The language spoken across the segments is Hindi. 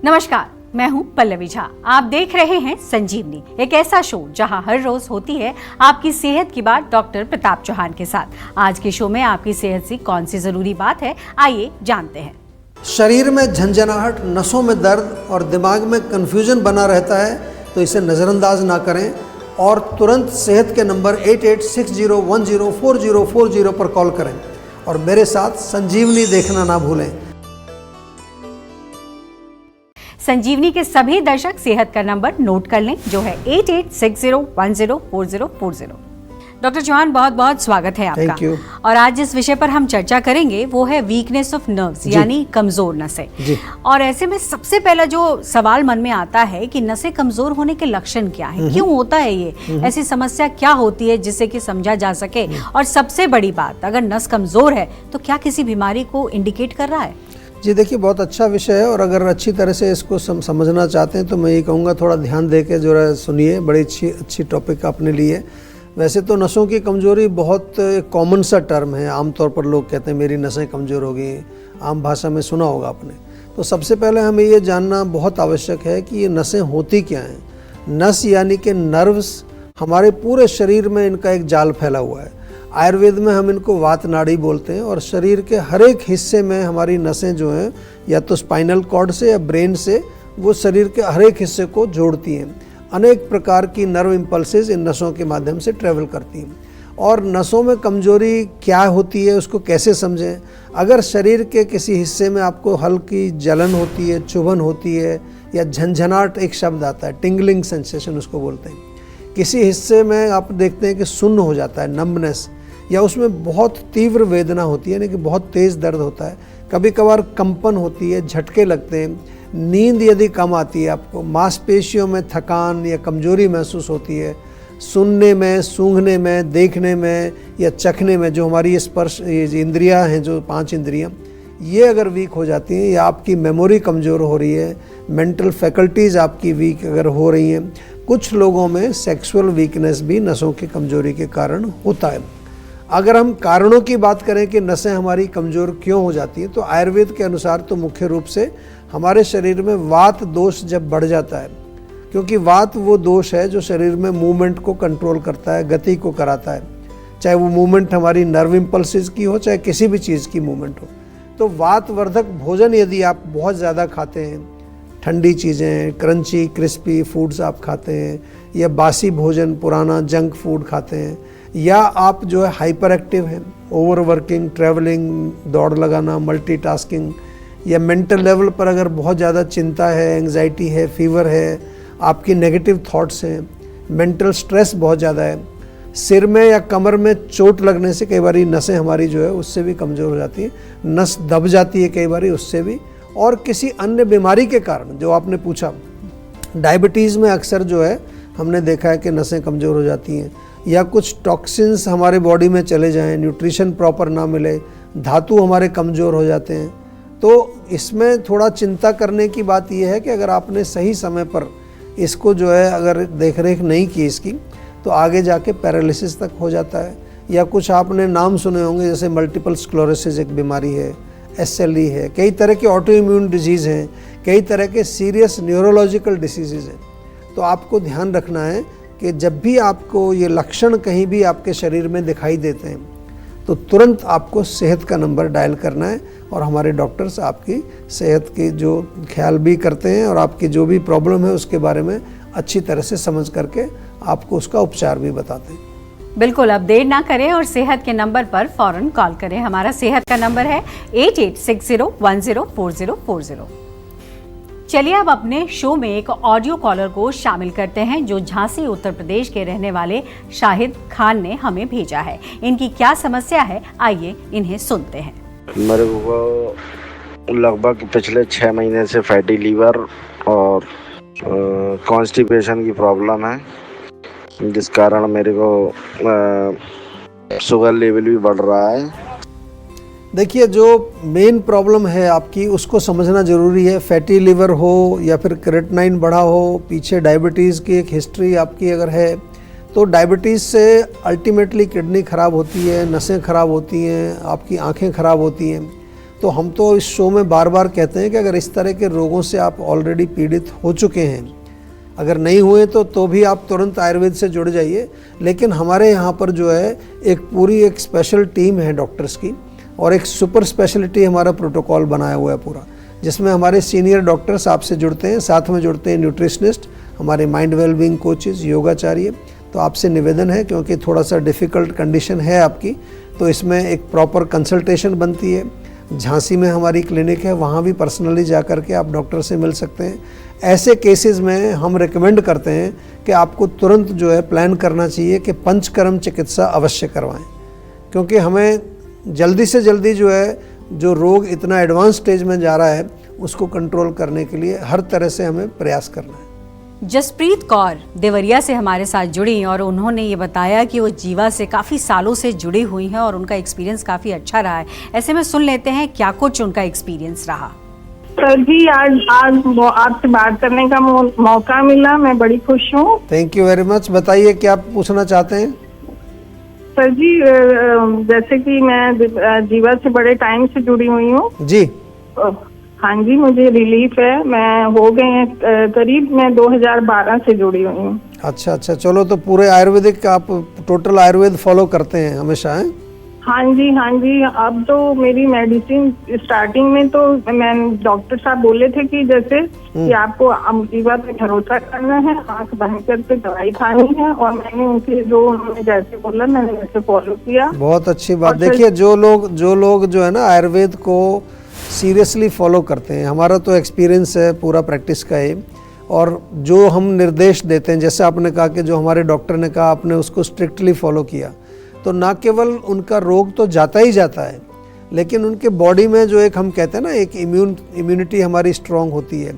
नमस्कार, मैं हूं पल्लवी झा। आप देख रहे हैं संजीवनी, एक ऐसा शो जहां हर रोज होती है आपकी सेहत की बात डॉक्टर प्रताप चौहान के साथ। आज के शो में आपकी सेहत से कौन सी जरूरी बात है, आइए जानते हैं। शरीर में झंझनाहट, नसों में दर्द और दिमाग में कन्फ्यूजन बना रहता है, तो इसे नज़रअंदाज ना करें और तुरंत सेहत के नंबर 8860104040 पर कॉल करें और मेरे साथ संजीवनी देखना ना भूलें। संजीवनी के सभी दर्शक सेहत का नंबर नोट कर लें, जो है 8860104040। डॉक्टर चौहान, बहुत बहुत स्वागत है आपका। Thank you. और आज जिस विषय पर हम चर्चा करेंगे वो है वीकनेस ऑफ नर्व्स, यानी कमजोर नसें। और ऐसे में सबसे पहला जो सवाल मन में आता है कि नसें कमजोर होने के लक्षण क्या है, क्यों होता है ये, ऐसी समस्या क्या होती है जिससे कि समझा जा सके। और सबसे बड़ी बात, अगर नस कमजोर है तो क्या किसी बीमारी को इंडिकेट कर रहा है? जी देखिए, बहुत अच्छा विषय है और अगर अच्छी तरह से इसको समझना चाहते हैं तो मैं ये कहूँगा थोड़ा ध्यान दे के जो है सुनिए। बड़ी अच्छी टॉपिक आपने ली है। वैसे तो नसों की कमजोरी बहुत कॉमन सा टर्म है, आमतौर पर लोग कहते हैं मेरी नसें कमज़ोर हो गई, आम भाषा में सुना होगा आपने। तो सबसे पहले हमें ये जानना बहुत आवश्यक है कि ये नसें होती क्या हैं। नस यानी कि नर्व्स, हमारे पूरे शरीर में इनका एक जाल फैला हुआ है। आयुर्वेद में हम इनको वात नाड़ी बोलते हैं और शरीर के हर एक हिस्से में हमारी नसें जो हैं, या तो स्पाइनल कॉर्ड से या ब्रेन से, वो शरीर के हर एक हिस्से को जोड़ती हैं। अनेक प्रकार की नर्व इम्पल्सेस इन नसों के माध्यम से ट्रेवल करती हैं। और नसों में कमजोरी क्या होती है, उसको कैसे समझें। अगर शरीर के किसी हिस्से में आपको हल्की जलन होती है, चुभन होती है, या झंझनाहट एक शब्द आता है, टिंगलिंग सेंसेशन उसको बोलते हैं। किसी हिस्से में आप देखते हैं कि सुन्न हो जाता है, नम्बनेस, या उसमें बहुत तीव्र वेदना होती है, यानी कि बहुत तेज़ दर्द होता है। कभी कभार कंपन होती है, झटके लगते हैं, नींद यदि कम आती है आपको, मांसपेशियों में थकान या कमजोरी महसूस होती है, सुनने में, सूंघने में, देखने में या चखने में, जो हमारी स्पर्श इंद्रियां हैं, जो 5 इंद्रियां, ये अगर वीक हो जाती हैं, या आपकी मेमोरी कमज़ोर हो रही है, मेंटल फैकल्टीज़ आपकी वीक अगर हो रही हैं। कुछ लोगों में सेक्सुअल वीकनेस भी नसों की कमजोरी के कारण होता है। अगर हम कारणों की बात करें कि नसें हमारी कमज़ोर क्यों हो जाती हैं, तो आयुर्वेद के अनुसार तो मुख्य रूप से हमारे शरीर में वात दोष जब बढ़ जाता है, क्योंकि वात वो दोष है जो शरीर में मूवमेंट को कंट्रोल करता है, गति को कराता है, चाहे वो मूवमेंट हमारी नर्व इम्पल्सेस की हो, चाहे किसी भी चीज़ की मूवमेंट हो। तो वातवर्धक भोजन यदि आप बहुत ज़्यादा खाते हैं, ठंडी चीज़ें, क्रंची क्रिस्पी फूड्स आप खाते हैं, या बासी भोजन, पुराना जंक फूड खाते हैं, या आप जो है हाइपर एक्टिव हैं, ओवर वर्किंग, ट्रैवलिंग, दौड़ लगाना, मल्टीटास्किंग, या मेंटल लेवल पर अगर बहुत ज़्यादा चिंता है, एंग्जाइटी है, फीवर है, आपकी नेगेटिव थॉट्स हैं, मेंटल स्ट्रेस बहुत ज़्यादा है, सिर में या कमर में चोट लगने से कई बार नसें हमारी जो है उससे भी कमज़ोर हो जाती है, नस दब जाती है कई बार उससे भी, और किसी अन्य बीमारी के कारण, जो आपने पूछा, डायबिटीज़ में अक्सर जो है हमने देखा है कि नसें कमज़ोर हो जाती हैं, या कुछ टॉक्सिन्स हमारे बॉडी में चले जाएं, न्यूट्रिशन प्रॉपर ना मिले, धातु हमारे कमज़ोर हो जाते हैं। तो इसमें थोड़ा चिंता करने की बात यह है कि अगर आपने सही समय पर इसको जो है अगर देख रेख नहीं की इसकी, तो आगे जाके पैरालिसिस तक हो जाता है। या कुछ आपने नाम सुने होंगे, जैसे मल्टीपल स्क्लेरोसिस एक बीमारी है, SLE है, कई तरह के ऑटो इम्यून डिजीज़ हैं, कई तरह के सीरियस न्यूरोलॉजिकल डिसीज़ हैं। तो आपको ध्यान रखना है कि जब भी आपको ये लक्षण कहीं भी आपके शरीर में दिखाई देते हैं, तो तुरंत आपको सेहत का नंबर डायल करना है और हमारे डॉक्टर्स आपकी सेहत की जो ख्याल भी करते हैं और आपकी जो भी प्रॉब्लम है उसके बारे में अच्छी तरह से समझ करके आपको उसका उपचार भी बताते हैं। बिल्कुल, अब देर ना करें और सेहत के नंबर पर फौरन कॉल करें। हमारा सेहत का नंबर है 8860104040। चलिए अब अपने शो में एक ऑडियो कॉलर को शामिल करते हैं, जो झांसी उत्तर प्रदेश के रहने वाले शाहिद खान ने हमें भेजा है। इनकी क्या समस्या है, आइए इन्हें सुनते हैं। मेरे को लगभग पिछले 6 महीने से फैटी लीवर और कॉन्स्टिपेशन की प्रॉब्लम है, जिस कारण मेरे को शुगर लेवल भी बढ़ रहा है। देखिए, जो मेन प्रॉब्लम है आपकी उसको समझना ज़रूरी है। फैटी लिवर हो या फिर क्रेटिनाइन बढ़ा हो, पीछे डायबिटीज़ की एक हिस्ट्री आपकी अगर है, तो डायबिटीज़ से अल्टीमेटली किडनी ख़राब होती है, नसें ख़राब होती हैं, आपकी आँखें ख़राब होती हैं। तो हम तो इस शो में बार बार कहते हैं कि अगर इस तरह के रोगों से आप ऑलरेडी पीड़ित हो चुके हैं, अगर नहीं हुए तो भी आप तुरंत आयुर्वेद से जुड़ जाइए। लेकिन हमारे यहाँ पर जो है एक स्पेशल टीम है डॉक्टर्स की, और एक सुपर स्पेशलिटी हमारा प्रोटोकॉल बनाया हुआ है पूरा, जिसमें हमारे सीनियर डॉक्टर्स आपसे जुड़ते हैं, साथ में जुड़ते हैं न्यूट्रिशनिस्ट, हमारे माइंड वेलबींग कोचेज़, योगाचार्य। तो आपसे निवेदन है, क्योंकि थोड़ा सा डिफ़िकल्ट कंडीशन है आपकी, तो इसमें एक प्रॉपर कंसल्टेशन बनती है। झांसी में हमारी क्लिनिक है, वहाँ भी पर्सनली जा कर के आप डॉक्टर से मिल सकते हैं। ऐसे केसेस में हम रिकमेंड करते हैं कि आपको तुरंत जो है प्लान करना चाहिए कि पंचकर्म चिकित्सा अवश्य करवाएं, क्योंकि हमें जल्दी से जल्दी जो है जो रोग इतना एडवांस स्टेज में जा रहा है उसको कंट्रोल करने के लिए हर तरह से हमें प्रयास करना है। जसप्रीत कौर देवरिया से हमारे साथ जुड़ी और उन्होंने ये बताया कि वो जीवा से काफ़ी सालों से जुड़ी हुई हैं और उनका एक्सपीरियंस काफ़ी अच्छा रहा है। ऐसे में सुन लेते हैं क्या कुछ उनका एक्सपीरियंस रहा। सर जी, आज आपसे बात करने का मौका मिला, मैं बड़ी खुश हूँ। Thank you very much. बताइए क्या पूछना चाहते हैं? सर जी, जैसे कि मैं जीवा से बड़े टाइम से जुड़ी हुई हूँ जी। हाँ जी, मुझे रिलीफ है। मैं हो गए करीब मैं 2012 से जुड़ी हुई हूँ। अच्छा, चलो तो पूरे आयुर्वेदिक आप टोटल आयुर्वेद फॉलो करते हैं हमेशा हैं? हाँ जी। अब तो मेरी मेडिसिन स्टार्टिंग में तो डॉक्टर साहब बोले थे कि जैसे कि आपको जीवा पे भरोसा करना है, आंख बंद करके दवाई खानी है, और मैंने उनके जो उन्होंने जैसे बोला मैंने वैसे फॉलो किया। बहुत अच्छी बात। देखिए जो लोग जो है ना आयुर्वेद को सीरियसली फॉलो करते हैं, हमारा तो एक्सपीरियंस है पूरा प्रैक्टिस का है, और जो हम निर्देश देते हैं, जैसे आपने कहा कि जो हमारे डॉक्टर ने कहा आपने उसको स्ट्रिक्टली फॉलो किया, तो ना केवल उनका रोग तो जाता ही जाता है, लेकिन उनके बॉडी में जो एक हम कहते हैं ना एक इम्यूनिटी हमारी स्ट्रांग होती है।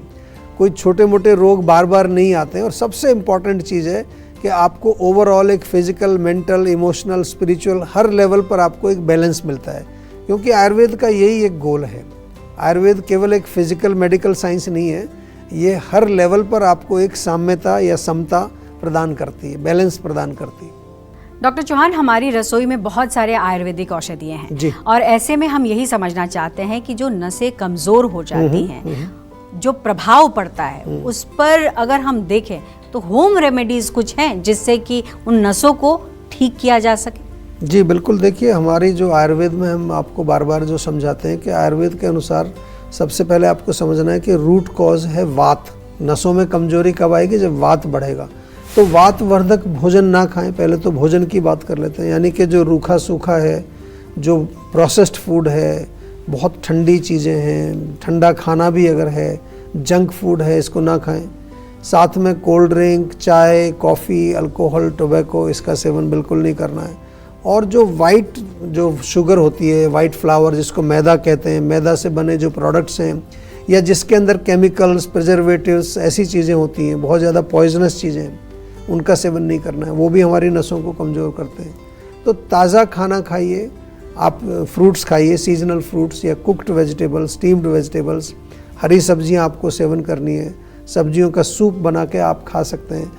कोई छोटे मोटे रोग बार बार नहीं आते हैं। और सबसे इम्पॉर्टेंट चीज़ है कि आपको ओवरऑल एक फिजिकल, मेंटल, इमोशनल, स्पिरिचुअल हर लेवल पर आपको एक बैलेंस मिलता है, क्योंकि आयुर्वेद का यही एक गोल है। आयुर्वेद केवल एक फिजिकल मेडिकल साइंस नहीं है, ये हर लेवल पर आपको एक साम्यता या समता प्रदान करती है, बैलेंस प्रदान करती है। डॉक्टर चौहान, हमारी रसोई में बहुत सारे आयुर्वेदिक औषधियाँ हैं जी। और ऐसे में हम यही समझना चाहते हैं कि जो नसें कमज़ोर हो जाती हैं, जो प्रभाव पड़ता है उस पर अगर हम देखें तो होम रेमेडीज़ कुछ हैं जिससे कि उन नसों को ठीक किया जा सके? जी बिल्कुल। देखिए हमारी जो आयुर्वेद में हम आपको बार बार जो समझाते हैं कि आयुर्वेद के अनुसार सबसे पहले आपको समझना है कि रूट कॉज है वात। नसों में कमजोरी कब आएगी? जब वात बढ़ेगा। तो वात वर्धक भोजन ना खाएं। पहले तो भोजन की बात कर लेते हैं, यानी कि जो रूखा सूखा है, जो प्रोसेस्ड फूड है, बहुत ठंडी चीज़ें हैं, ठंडा खाना भी अगर है, जंक फूड है, इसको ना खाएं। साथ में कोल्ड ड्रिंक, चाय, कॉफ़ी, अल्कोहल, टोबैको, इसका सेवन बिल्कुल नहीं करना है। और जो वाइट जो शुगर होती है, वाइट फ्लावर जिसको मैदा कहते हैं, मैदा से बने जो प्रोडक्ट्स हैं या जिसके अंदर केमिकल्स, प्रिजर्वेटिव्स, ऐसी चीज़ें होती हैं, बहुत ज़्यादा पॉइजनस चीज़ें हैं, उनका सेवन नहीं करना है। वो भी हमारी नसों को कमज़ोर करते हैं। तो ताज़ा खाना खाइए, आप फ्रूट्स खाइए, सीजनल फ्रूट्स या कुक्ड वेजिटेबल्स, स्टीम्ड वेजिटेबल्स, हरी सब्जियां आपको सेवन करनी है। सब्जियों का सूप बना के आप खा सकते हैं।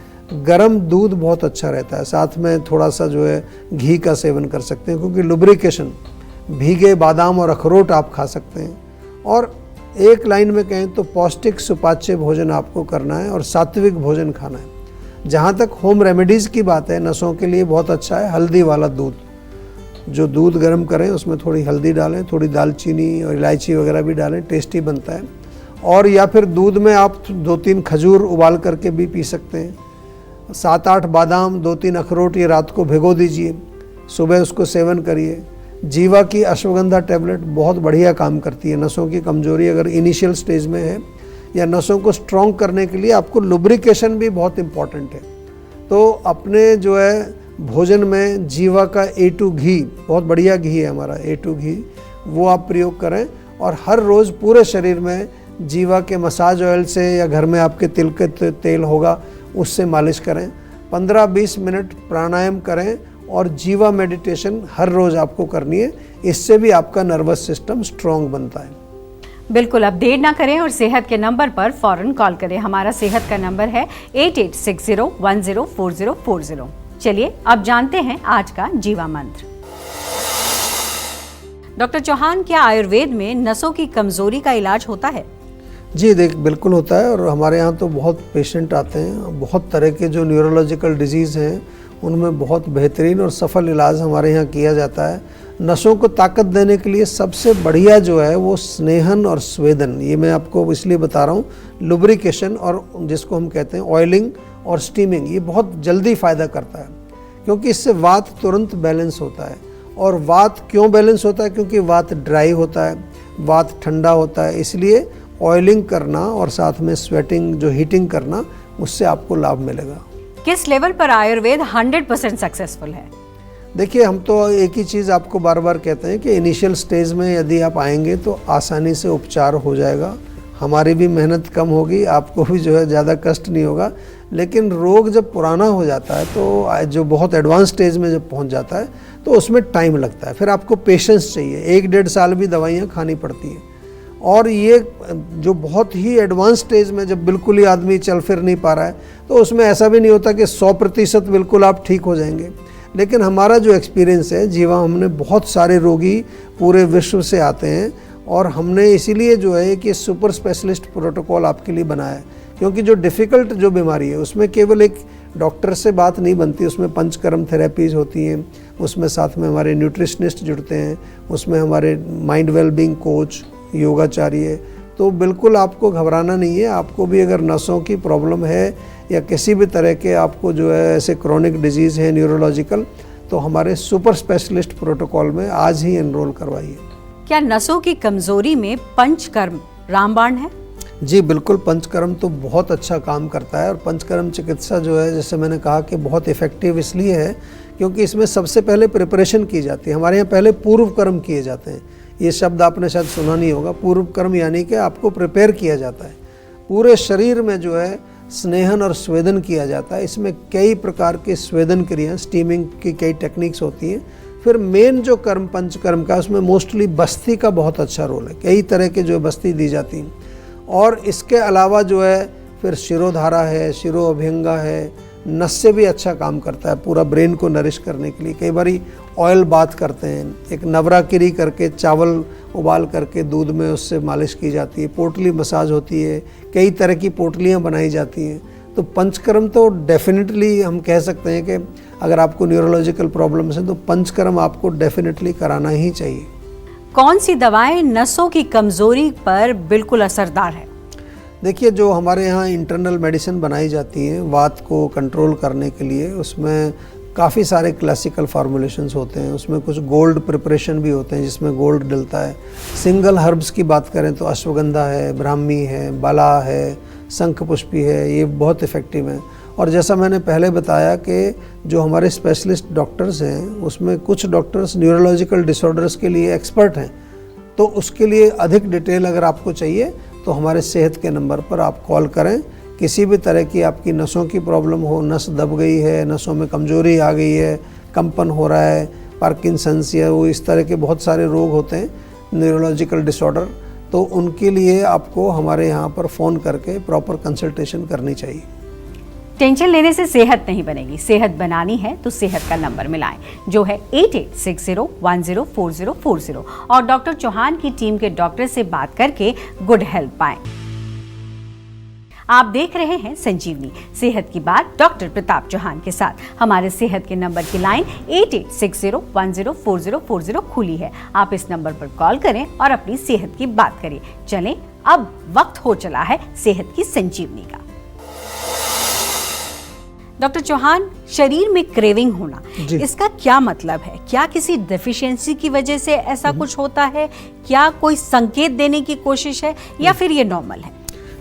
गरम दूध बहुत अच्छा रहता है, साथ में थोड़ा सा जो है घी का सेवन कर सकते हैं, क्योंकि लुब्रिकेशन, भीगे बादाम और अखरोट आप खा सकते हैं। और एक लाइन में कहें तो पौष्टिक सुपाच्य भोजन आपको करना है और सात्विक भोजन खाना है। जहाँ तक होम रेमेडीज़ की बात है, नसों के लिए बहुत अच्छा है हल्दी वाला दूध। जो दूध गर्म करें उसमें थोड़ी हल्दी डालें, थोड़ी दालचीनी और इलायची वगैरह भी डालें, टेस्टी बनता है। और या फिर दूध में आप 2-3 खजूर उबाल करके भी पी सकते हैं। 7-8 बादाम, 2-3 अखरोट ये रात को भिगो दीजिए, सुबह उसको सेवन करिए। जीवा की अश्वगंधा टैबलेट बहुत बढ़िया काम करती है। नसों की कमजोरी अगर इनिशियल स्टेज में है या नसों को स्ट्रॉन्ग करने के लिए आपको लुब्रिकेशन भी बहुत इम्पॉर्टेंट है। तो अपने जो है भोजन में जीवा का A2 घी, बहुत बढ़िया घी है हमारा A2 घी, वो आप प्रयोग करें। और हर रोज़ पूरे शरीर में जीवा के मसाज ऑयल से या घर में आपके तिल के तेल होगा उससे मालिश करें। 15-20 मिनट प्राणायाम करें और जीवा मेडिटेशन हर रोज़ आपको करनी है। इससे भी आपका नर्वस सिस्टम स्ट्रॉन्ग बनता है। बिल्कुल, अब देर ना करें और सेहत के नंबर पर फ़ौरन कॉल करें। हमारा सेहत का नंबर है 8860104040। चलिए अब जानते हैं आज का जीवा मंत्र। डॉक्टर चौहान, क्या आयुर्वेद में नसों की कमजोरी का इलाज होता है? जी देख, बिल्कुल होता है। और हमारे यहाँ तो बहुत पेशेंट आते हैं, बहुत तरह के जो न्यूरोलॉजिकल डिजीज़ हैं उनमें बहुत बेहतरीन और सफल इलाज हमारे यहाँ किया जाता है। नसों को ताकत देने के लिए सबसे बढ़िया जो है वो स्नेहन और स्वेदन, ये मैं आपको इसलिए बता रहा हूँ। लुब्रिकेशन और जिसको हम कहते हैं ऑयलिंग और स्टीमिंग, ये बहुत जल्दी फ़ायदा करता है, क्योंकि इससे वात तुरंत बैलेंस होता है। और वात क्यों बैलेंस होता है? क्योंकि वात ड्राई होता है, वात ठंडा होता है, इसलिए ऑयलिंग करना और साथ में स्वेटिंग जो हीटिंग करना, उससे आपको लाभ मिलेगा। किस लेवल पर आयुर्वेद 100% सक्सेसफुल है? देखिए, हम तो एक ही चीज़ आपको बार बार कहते हैं कि इनिशियल स्टेज में यदि आप आएंगे तो आसानी से उपचार हो जाएगा, हमारी भी मेहनत कम होगी, आपको भी जो है ज़्यादा कष्ट नहीं होगा। लेकिन रोग जब पुराना हो जाता है तो जो बहुत एडवांस स्टेज में जब पहुंच जाता है तो उसमें टाइम लगता है, फिर आपको पेशेंस चाहिए, 1-1.5 साल भी दवाइयाँ खानी पड़ती हैं। और ये जो बहुत ही एडवांस स्टेज में जब बिल्कुल ही आदमी चल फिर नहीं पा रहा है तो उसमें ऐसा भी नहीं होता कि 100% बिल्कुल आप ठीक हो जाएंगे। लेकिन हमारा जो एक्सपीरियंस है जीवा, हमने बहुत सारे रोगी पूरे विश्व से आते हैं और हमने इसीलिए जो है कि सुपर स्पेशलिस्ट प्रोटोकॉल आपके लिए बनाया है, क्योंकि जो डिफ़िकल्ट जो बीमारी है उसमें केवल एक डॉक्टर से बात नहीं बनती, उसमें पंचकर्म थेरेपीज़ होती हैं, उसमें साथ में हमारे न्यूट्रिशनिस्ट जुड़ते हैं, उसमें हमारे माइंड वेलबींग कोच, योगाचार्य। तो बिल्कुल आपको घबराना नहीं है। आपको भी अगर नसों की प्रॉब्लम है या किसी भी तरह के आपको जो है ऐसे क्रॉनिक डिजीज़ है न्यूरोलॉजिकल, तो हमारे सुपर स्पेशलिस्ट प्रोटोकॉल में आज ही एनरोल करवाइए। क्या नसों की कमजोरी में पंचकर्म रामबाण है? जी बिल्कुल, पंचकर्म तो बहुत अच्छा काम करता है। और पंचकर्म चिकित्सा जो है, जैसे मैंने कहा कि बहुत इफ़ेक्टिव इसलिए है क्योंकि इसमें सबसे पहले प्रिपरेशन की जाती है। हमारे यहाँ पहले पूर्व कर्म किए जाते हैं, ये शब्द आपने शायद सुना नहीं होगा। पूर्व कर्म यानी कि आपको प्रिपेयर किया जाता है, पूरे शरीर में जो है स्नेहन और स्वेदन किया जाता है। इसमें कई प्रकार के स्वेदन क्रिया, स्टीमिंग की कई टेक्निक्स होती हैं। फिर मेन जो कर्म पंचकर्म का, उसमें मोस्टली बस्ती का बहुत अच्छा रोल है, कई तरह के जो बस्ती दी जाती हैं। और इसके अलावा जो है फिर शिरोधारा है, शिरो अभ्यंगा है, नस से भी अच्छा काम करता है पूरा ब्रेन को नरिश करने के लिए। कई बारी ऑयल बाथ करते हैं, एक नवराकिरी करके चावल उबाल करके दूध में उससे मालिश की जाती है, पोटली मसाज होती है, कई तरह की पोटलियाँ बनाई जाती हैं। तो पंचकर्म तो डेफिनेटली हम कह सकते हैं कि अगर आपको न्यूरोलॉजिकल प्रॉब्लम्स हैं तो पंचकर्म आपको डेफिनेटली कराना ही चाहिए। कौन सी दवाएं नसों की कमजोरी पर बिल्कुल असरदार है? देखिए, जो हमारे यहाँ इंटरनल मेडिसिन बनाई जाती है वात को कंट्रोल करने के लिए, उसमें काफ़ी सारे क्लासिकल फार्मूलेशंस होते हैं। उसमें कुछ गोल्ड प्रिपरेशन भी होते हैं जिसमें गोल्ड डलता है। सिंगल हर्ब्स की बात करें तो अश्वगंधा है, ब्राह्मी है, बला है, शंखपुष्पी है, ये बहुत इफ़ेक्टिव हैं। और जैसा मैंने पहले बताया कि जो हमारे स्पेशलिस्ट डॉक्टर्स हैं उसमें कुछ डॉक्टर्स न्यूरोलॉजिकल डिसऑर्डर्स के लिए एक्सपर्ट हैं। तो उसके लिए अधिक डिटेल अगर आपको चाहिए तो हमारे सेहत के नंबर पर आप कॉल करें। किसी भी तरह की आपकी नसों की प्रॉब्लम हो, नस दब गई है, नसों में कमजोरी आ गई है, कंपन हो रहा है, पार्किंसंस या वो इस तरह के बहुत सारे रोग होते हैं न्यूरोलॉजिकल डिसऑर्डर, तो उनके लिए आपको हमारे यहाँ पर फ़ोन करके प्रॉपर कंसल्टेशन करनी चाहिए। टेंशन लेने से सेहत नहीं बनेगी, सेहत बनानी है तो सेहत का नंबर मिलाएं जो है 8860104040 और डॉक्टर चौहान की टीम के डॉक्टर से बात करके गुड हेल्थ पाएं। आप देख रहे हैं संजीवनी, सेहत की बात डॉक्टर प्रताप चौहान के साथ। हमारे सेहत के नंबर की लाइन 8860104040 खुली है। आप इस नंबर पर कॉल करें और अपनी सेहत की बात करें। चलें, अब वक्त हो चला है सेहत की संजीवनी का। डॉक्टर चौहान, शरीर में क्रेविंग होना, इसका क्या मतलब है? क्या किसी डेफिशिएंसी की वजह से ऐसा कुछ होता है? क्या कोई संकेत देने की कोशिश है या फिर ये नॉर्मल है?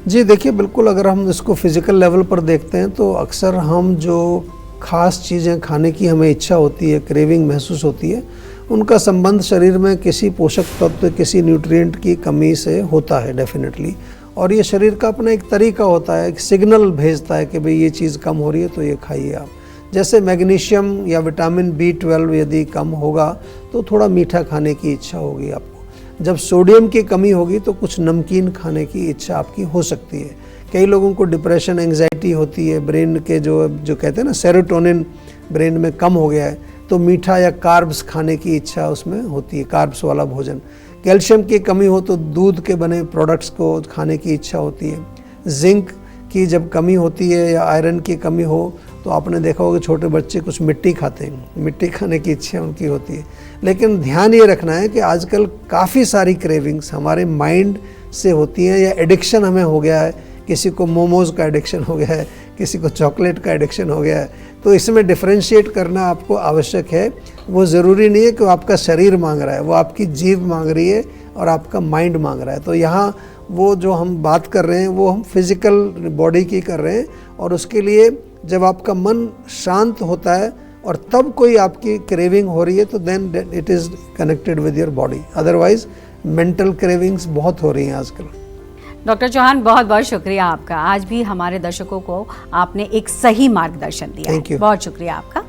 जी देखिए, बिल्कुल अगर हम इसको फिजिकल लेवल पर देखते हैं तो अक्सर हम जो खास चीज़ें खाने की हमें इच्छा होती है, क्रेविंग महसूस होती है, उनका संबंध शरीर में किसी पोषक तत्व, किसी न्यूट्रिएंट की कमी से होता है डेफिनेटली। और ये शरीर का अपना एक तरीका होता है, एक सिग्नल भेजता है कि भाई ये चीज़ कम हो रही है तो ये खाइए आप। जैसे मैग्नीशियम या विटामिन B12 यदि कम होगा तो थोड़ा मीठा खाने की इच्छा होगी आपको। जब सोडियम की कमी होगी तो कुछ नमकीन खाने की इच्छा आपकी हो सकती है। कई लोगों को डिप्रेशन, एंग्जाइटी होती है, ब्रेन के जो कहते हैं ना सेरोटोनिन ब्रेन में कम हो गया है, तो मीठा या कार्ब्स खाने की इच्छा उसमें होती है, कार्ब्स वाला भोजन। कैल्शियम की कमी हो तो दूध के बने प्रोडक्ट्स को खाने की इच्छा होती है। जिंक की जब कमी होती है या आयरन की कमी हो तो आपने देखा होगा छोटे बच्चे कुछ मिट्टी खाते हैं, मिट्टी खाने की इच्छा उनकी होती है। लेकिन ध्यान ये रखना है कि आजकल काफ़ी सारी क्रेविंग्स हमारे माइंड से होती हैं या एडिक्शन हमें हो गया है। किसी को मोमोज़ का एडिक्शन हो गया है, किसी को चॉकलेट का एडिक्शन हो गया है। तो इसमें डिफरेंशिएट करना आपको आवश्यक है। वो ज़रूरी नहीं है कि वो आपका शरीर मांग रहा है, वो आपकी जीभ मांग रही है और आपका माइंड मांग रहा है। तो यहाँ वो जो हम बात कर रहे हैं वो हम फिज़िकल बॉडी की कर रहे हैं, और उसके लिए जब आपका मन शांत होता है और तब कोई आपकी क्रेविंग हो रही है तो then it is connected with your body. Otherwise mental cravings बहुत हो रही हैं आजकल। डॉक्टर चौहान, बहुत बहुत शुक्रिया आपका। आज भी हमारे दर्शकों को आपने एक सही मार्गदर्शन दिया। Thank you. बहुत शुक्रिया आपका।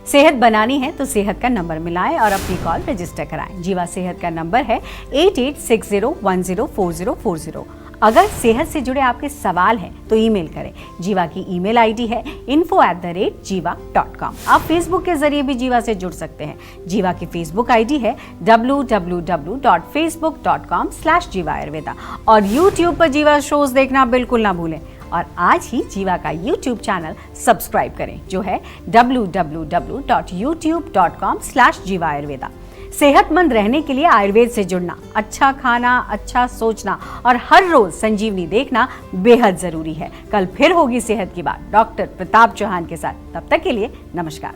सेहत बनानी है तो सेहत का नंबर मिलाएं और अपनी कॉल रजिस्टर कराएं। जीवा सेहत का नंबर है 8860104040। अगर सेहत से जुड़े आपके सवाल हैं तो ईमेल करें। जीवा की ईमेल आईडी है info@jiva.com। आप फेसबुक के जरिए भी जीवा से जुड़ सकते हैं। जीवा की फेसबुक आईडी है www.facebook.com/jiva ayurveda। और यूट्यूब पर जीवा शोज देखना बिल्कुल ना भूलें। और आज ही जीवा का यूट्यूब चैनल सब्सक्राइब करें जो है www.youtube.com/jiva ayurveda। सेहतमंद रहने के लिए आयुर्वेद से जुड़ना, अच्छा खाना, अच्छा सोचना और हर रोज संजीवनी देखना बेहद जरूरी है। कल फिर होगी सेहत की बात डॉक्टर प्रताप चौहान के साथ। तब तक के लिए नमस्कार।